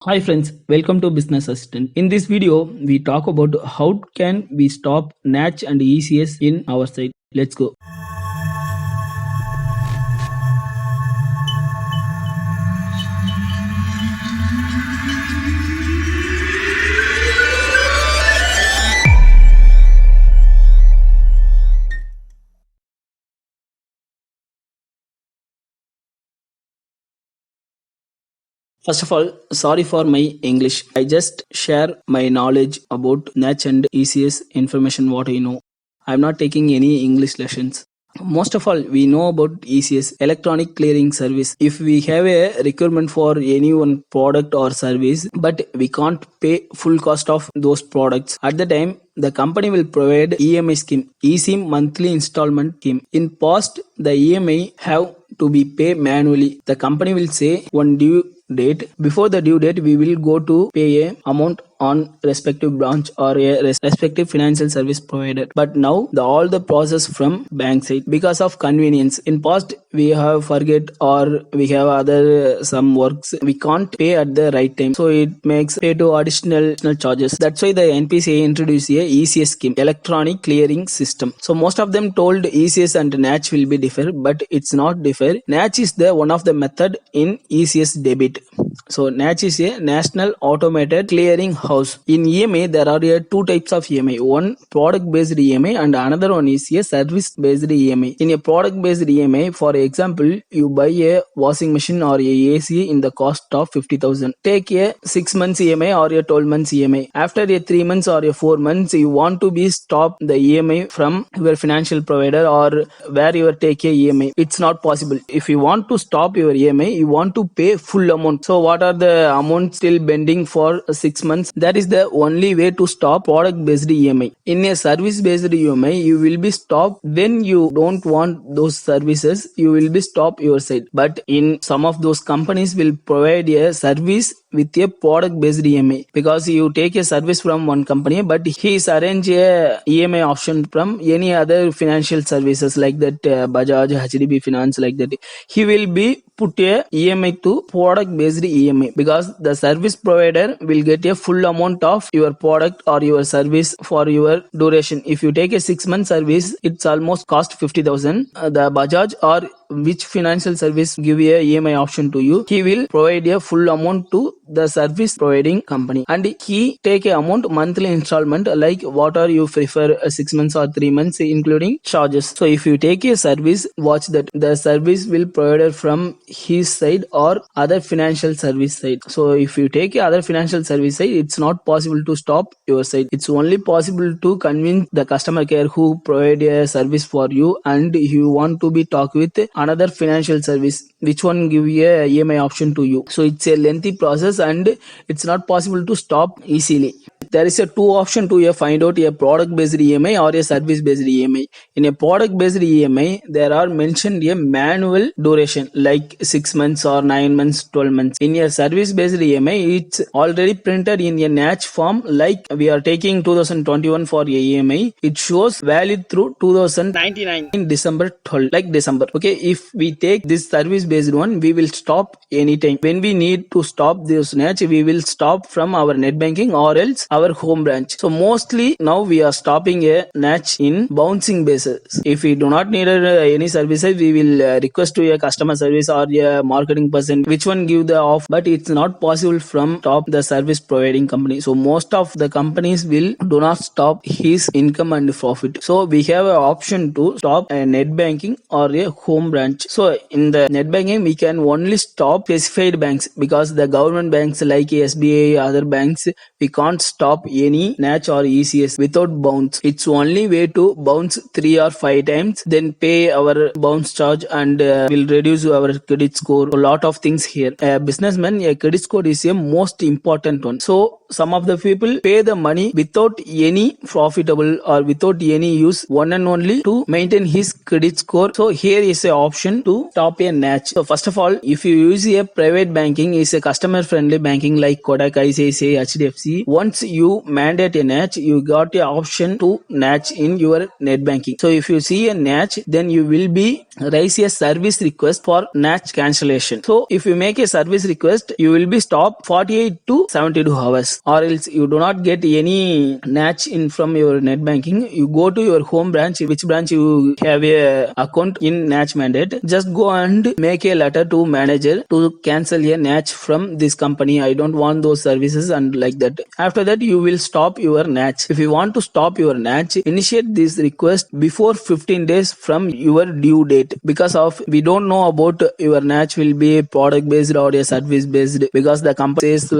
Hi friends, welcome to Business Assistant. In this video, we talk about how can we stop NACH and ECS in our site. Let's go. First of all, sorry for my English. I just share my knowledge about NACH and ECS information what I know. I'm not taking any English lessons. Most of all, we know about ECS, Electronic Clearing Service. If we have a requirement for any one product or service, but we can't pay full cost of those products, at the time, the company will provide EMI scheme, eSIM monthly installment scheme. In past, the EMI have to be paid manually. The company will say one due date. Before the due date, we will go to pay a amount on respective branch or a respective financial service provider. But now all the process from bank side because of convenience. In past we have forget or we have other some works we can't pay at the right time, so it makes pay to additional charges. That's why the NPCI introduced a ECS scheme, Electronic Clearing System. So most of them told ECS and NACH will be differ, but it's not differ. NACH is the one of the method in ECS debit. So NACH is a National Automated Clearing House. In EMI, there are two types of EMI. One product-based EMI and another one is a service-based EMI. In a product-based EMI, for example, you buy a washing machine or a AC in the cost of 50,000. Take a 6 months EMI or a 12 months EMI. After a 3 months or a 4 months, you want to be stop the EMI from your financial provider or where you take a EMI. It's not possible. If you want to stop your EMI, you want to pay full amount. So what are the amounts still pending for 6 months? That is the only way to stop product based EMI. In a service based EMI, you will be stopped when you don't want those services. You will be stopped your side. But in some of those companies will provide a service with a product based EMI, because you take a service from one company but he is arrange a EMI option from any other financial services like that Bajaj, HDB Finance, like that. He will be put a EMI to product based EMI because the service provider will get a full amount of your product or your service for your duration. If you take a 6 month service, it's almost cost 50,000. The Bajaj or which financial service give a EMI option to you, he will provide a full amount to the service providing company and he take a amount monthly installment like what are you prefer 6 months or 3 months including charges. So if you take a service, watch that the service will provided from his side or other financial service side. So if you take other financial service side, it's not possible to stop your side. It's only possible to convince the customer care who provide a service for you and you want to be talk with another financial service which one give a EMI option to you. So it's a lengthy process and it's not possible to stop easily. There is a two option to find out a product based EMI or a service based EMI. In a product based EMI, there are mentioned a manual duration like 6 months or 9 months, 12 months. In a service based EMI, it's already printed in a NACH form like we are taking 2021 for a EMI. It shows valid through 2099 in December 12, like December. Okay, if we take this service based one, we will stop anytime. When we need to stop this NACH, we will stop from our net banking or else our home branch. So mostly now we are stopping a NACH in bouncing basis. If we do not need any services, we will request to a customer service or a marketing person which one give the off, but it's not possible from top the service providing company. So most of the companies will do not stop his income and profit. So we have an option to stop a net banking or a home branch. So in the net banking we can only stop specified banks because the government banks like SBI, other banks, we can't stop any NACH or ECS without bounce. It's only way to bounce 3 or 5 times, then pay our bounce charge and will reduce our credit score. A lot of things here. A businessman, a credit score is a most important one. So some of the people pay the money without any profitable or without any use, one and only to maintain his credit score. So here is an option to stop a NACH. So first of all, if you use a private banking, is a customer friendly banking like Kotak, ICICI, HDFC. Once you mandate a NACH, you got a option to NACH in your net banking. So if you see a NACH, then you will be raise a service request for NACH cancellation. So if you make a service request, you will be stopped 48 to 72 hours, or else you do not get any NACH in from your net banking. You go to your home branch, which branch you have a account in NACH mandate, just go and make a letter to manager to cancel a NACH from this company. I don't want those services, and like that. After that, you will stop your NACH. If you want to stop your NACH, initiate this request before 15 days from your due date, because of we don't know about your NACH will be product based or a service based, because the company says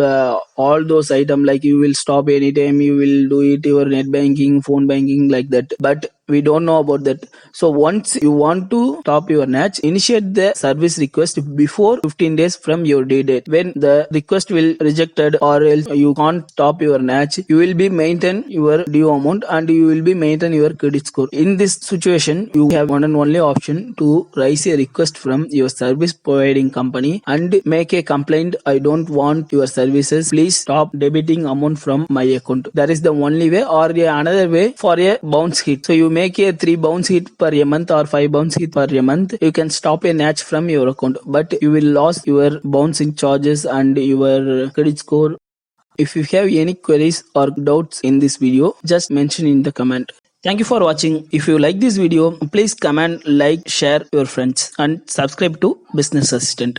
all those items like you will stop anytime, you will do it your net banking, phone banking, like that, but we don't know about that. So once you want to stop your NACH, initiate the service request before 15 days from your due date. When the request will rejected or else you can't stop your NACH, you will be maintain your due amount and you will be maintain your credit score. In this situation, you have one and only option to raise a request from your service providing company and make a complaint. I don't want your services, please stop debiting amount from my account. That is the only way, or another way for a bounce hit. So you make a 3 bounce hit per a month or 5 bounce hit per a month, you can stop a NACH from your account, but you will lose your bouncing charges and your credit score. If you have any queries or doubts in this video, just mention in the comment. Thank you for watching. If you like this video, please comment, like, share your friends and subscribe to Business Assistant.